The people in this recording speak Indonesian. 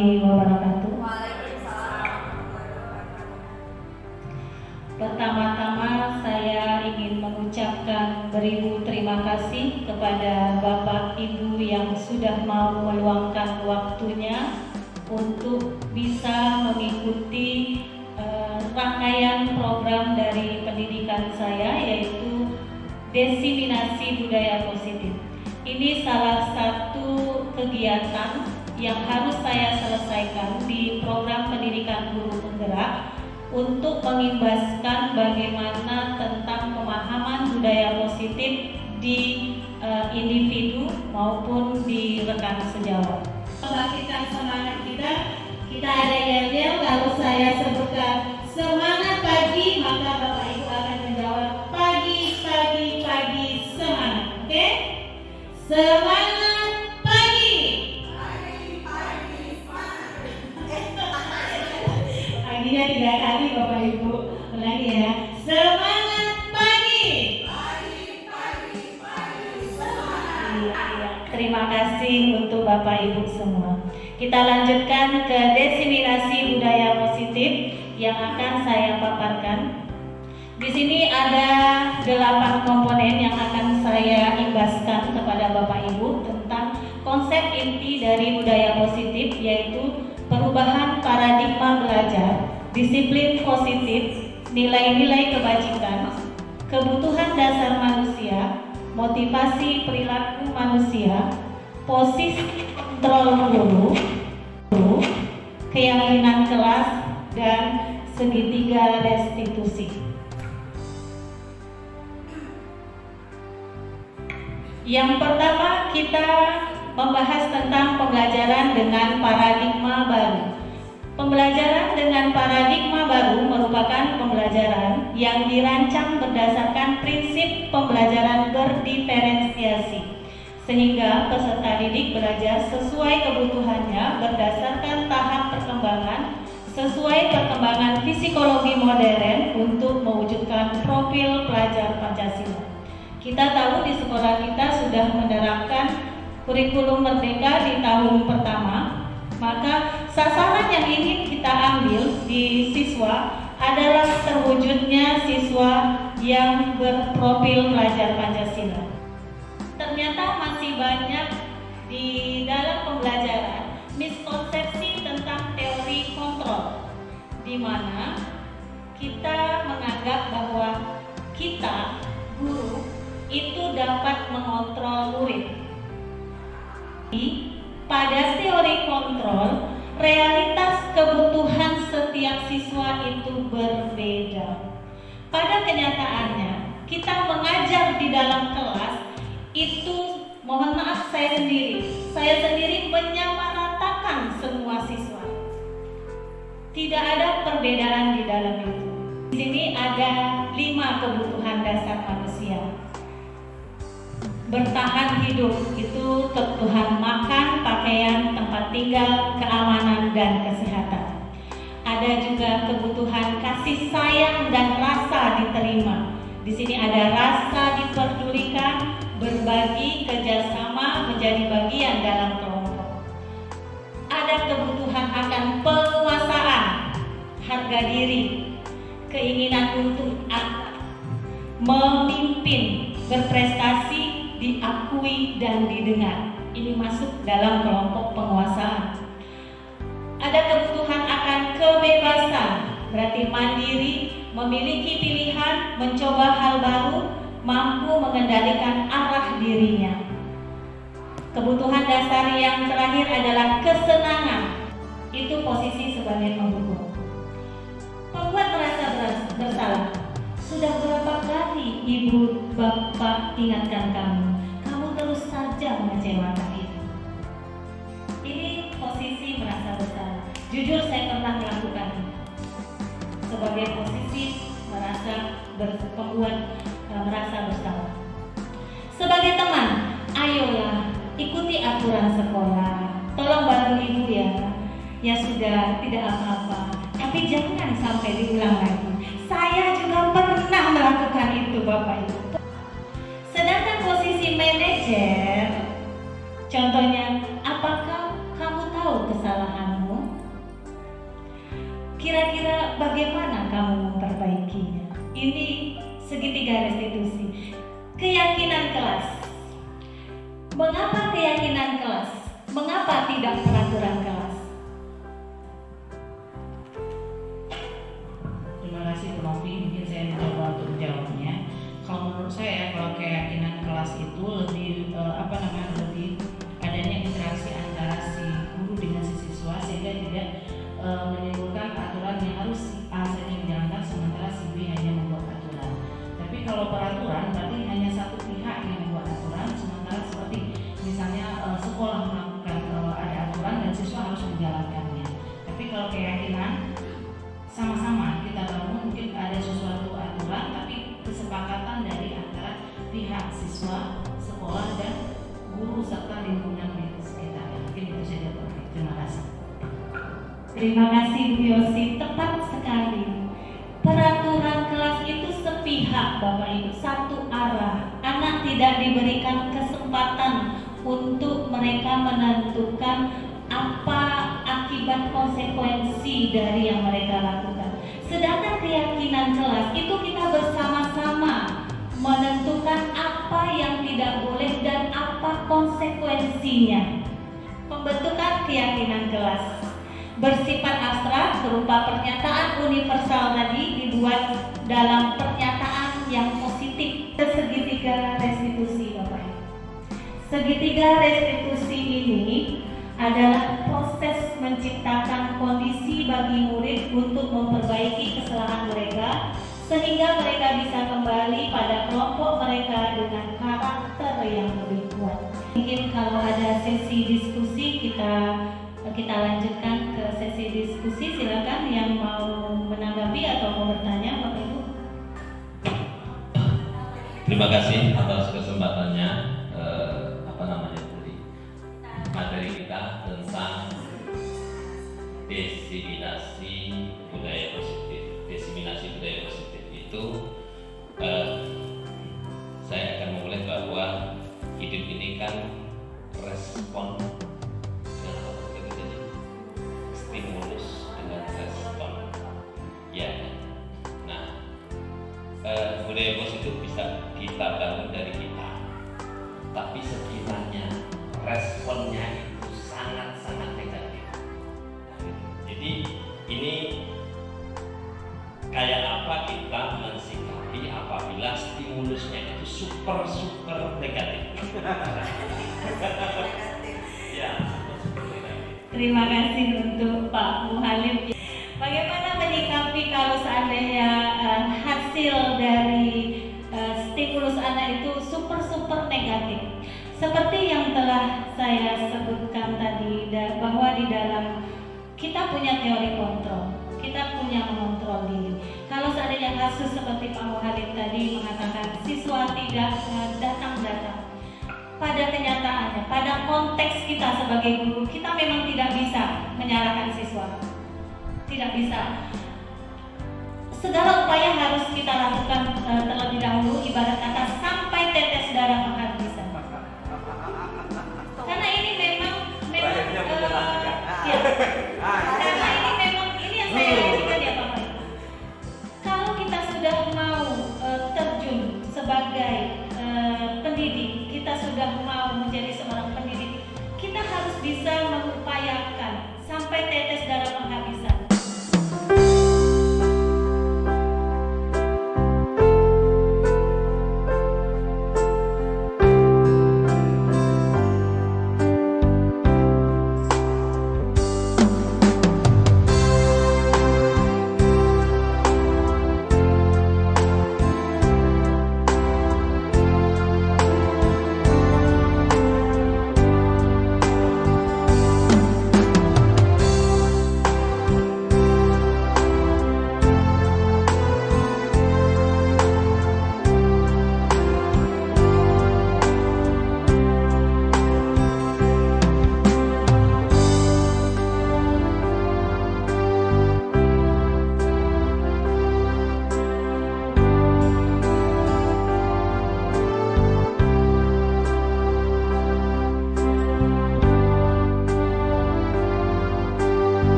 warahmatullahi wabarakatuh. Pertama-tama saya ingin mengucapkan beribu terima kasih kepada Bapak Ibu yang sudah mau meluangkan waktunya untuk bisa mengikuti rangkaian program dari pendidikan saya, yaitu Desiminasi Budaya Positif. Ini salah satu kegiatan yang harus saya selesaikan di program pendidikan guru penggerak untuk mengimbaskan bagaimana tentang pemahaman budaya positif di individu maupun di rekan sejawat. Membangkitkan semangat kita ada yel-yel, lalu saya sebutkan semangat pagi, maka Bapak Ibu akan menjawab pagi, semangat. Oke? Semangat pagi. Paginya 3 kali Bapak Ibu. Ulangi ya. Semangat pagi. Semangat. Terima kasih untuk Bapak Ibu semua. Kita lanjutkan ke desiminasi budaya positif yang akan saya paparkan. Di sini ada 8 komponen yang akan saya imbaskan kepada Bapak Ibu tentang konsep inti dari budaya positif, yaitu perubahan paradigma belajar, disiplin positif, nilai-nilai kebajikan, kebutuhan dasar manusia, motivasi perilaku manusia, posisi kontrol guru, keyakinan kelas, dan segitiga restitusi. Yang pertama, kita membahas tentang pembelajaran dengan paradigma baru. Pembelajaran dengan paradigma baru merupakan pembelajaran yang dirancang berdasarkan prinsip pembelajaran berdiferensiasi, sehingga peserta didik belajar sesuai kebutuhannya berdasarkan tahap perkembangan sesuai perkembangan psikologi modern untuk mewujudkan profil pelajar Pancasila. Kita tahu di sekolah kita sudah menerapkan kurikulum merdeka di tahun pertama, maka sasaran yang ingin kita ambil di siswa adalah terwujudnya siswa yang berprofil pelajar Pancasila. Ternyata masih banyak di dalam pembelajaran miskonsepsi tentang teori kontrol, di mana kita menganggap bahwa kita, guru, itu dapat mengontrol murid. Pada teori kontrol, realitas kebutuhan setiap siswa itu berbeda. Pada kenyataannya, kita mengajar di dalam kelas itu, mohon maaf, saya sendiri menyamaratakan semua siswa. Tidak ada perbedaan di dalam itu. Di sini ada 5 kebutuhan dasar manusia. Bertahan hidup, itu kebutuhan makan, pakaian, tempat tinggal, keamanan, dan kesehatan. Ada juga kebutuhan kasih sayang dan rasa diterima. Di sini ada rasa diperdulikan, berbagi, kerjasama, menjadi bagian dalam kelompok. Ada kebutuhan akan penguasaan, harga diri, keinginan untuk memimpin, berprestasi, diakui dan didengar. Ini masuk dalam kelompok penguasaan. Ada kebutuhan akan kebebasan, berarti mandiri, memiliki pilihan, mencoba hal baru, mampu mengendalikan arah dirinya. Kebutuhan dasar yang terakhir adalah kesenangan. Itu posisi sebagai pendukung. Membuat merasa bersalah. Sudah berapa kali ibu bapak ingatkan kamu terus saja mengecewakan ibu. Ini posisi merasa bersalah. Jujur saya pernah melakukan itu. Sebagai posisi membuat merasa bersalah. Sebagai teman, ayolah ikuti aturan sekolah. Tolong bantu ibu ya. Ya sudah, tidak apa-apa. Tapi jangan sampai diulang lagi. Saya juga pernah melakukan itu, Bapak Ibu. Sedangkan posisi manajer, contohnya, apakah kamu tahu kesalahanmu? bagaimana kamu memperbaikinya. Ini segitiga restitusi. Keyakinan kelas. Mengapa keyakinan kelas? Mengapa tidak peraturan kelas? Terima kasih Bu Novi, mungkin saya mencoba untuk menjawabnya. Kalau menurut saya, kalau keyakinan kelas itu lebih lebih adanya interaksi antara si guru dengan si siswa, sehingga tidak menimbulkan aturan yang harus si A saja menjalankan sementara si B hanya membuat aturan. Tapi kalau peraturan berarti hanya satu pihak yang membuat aturan, sementara seperti misalnya sekolah melakukan ada aturan dan siswa harus menjalankannya. Tapi kalau keyakinan sama-sama kita bangun, mungkin ada sesuatu aturan tapi kesepakatan dari antara pihak siswa, sekolah, dan guru serta lingkungan di sekitar. Mungkin itu saja Pak. Terima kasih. Terima kasih Bu Yosi, tepat sekali. Peraturan kelas itu sepihak Bapak Ibu, satu arah. Anak tidak diberikan kesempatan untuk mereka menentukan apa akibat konsekuensi dari yang mereka lakukan. Sedangkan keyakinan kelas itu kita bersama-sama menentukan apa yang tidak boleh dan apa konsekuensinya. Pembentukan keyakinan kelas bersifat abstrak berupa pernyataan universal tadi dibuat dalam pernyataan yang positif. Segitiga restitusi Bapak Ibu. Segitiga restitusi ini adalah proses menciptakan kondisi bagi murid untuk memperbaiki kesalahan mereka sehingga mereka bisa kembali pada kelompok mereka dengan karakter yang lebih kuat. Mungkin kalau ada sesi diskusi kita lanjutkan ke sesi diskusi. Silakan yang mau menanggapi atau mau bertanya Bapak Ibu. Terima kasih atas kesempatannya. Materi kita tentang diseminasi budaya positif. Diseminasi budaya positif itu saya akan memulai bahwa hidup ini kan respon dengan apa kita jadi stimulus dengan respon. Ya. Nah, budaya positif bisa kita bangun dari kita. Tapi sekiranya responnya itu sangat-sangat negatif. Jadi ini kayak apa kita mensikapi apabila stimulusnya itu super negatif. Ya, super negatif. Terima kasih untuk Pak Muhalim. Bagaimana menyikapi kalau seandainya hasil dari stimulus anak itu super negatif? Seperti yang telah saya sebutkan tadi, bahwa di dalam kita punya teori kontrol, kita punya mengontrol diri. Kalau seandainya kasus seperti Pak Muhalim tadi mengatakan siswa tidak datang, pada kenyataannya, pada konteks kita sebagai guru, kita memang tidak bisa menyalahkan siswa, tidak bisa. Segala upaya harus kita lakukan terlebih dahulu, ibarat kata sampai tetes darah penghabisan. Karena ini memang ya. Karena ini memang ini yang saya lihat ya Bapak Ibu. Kalau kita sudah mau terjun sebagai pendidik, kita sudah mau menjadi seorang pendidik, kita harus bisa mengupayakan sampai tetes darah penghabisan.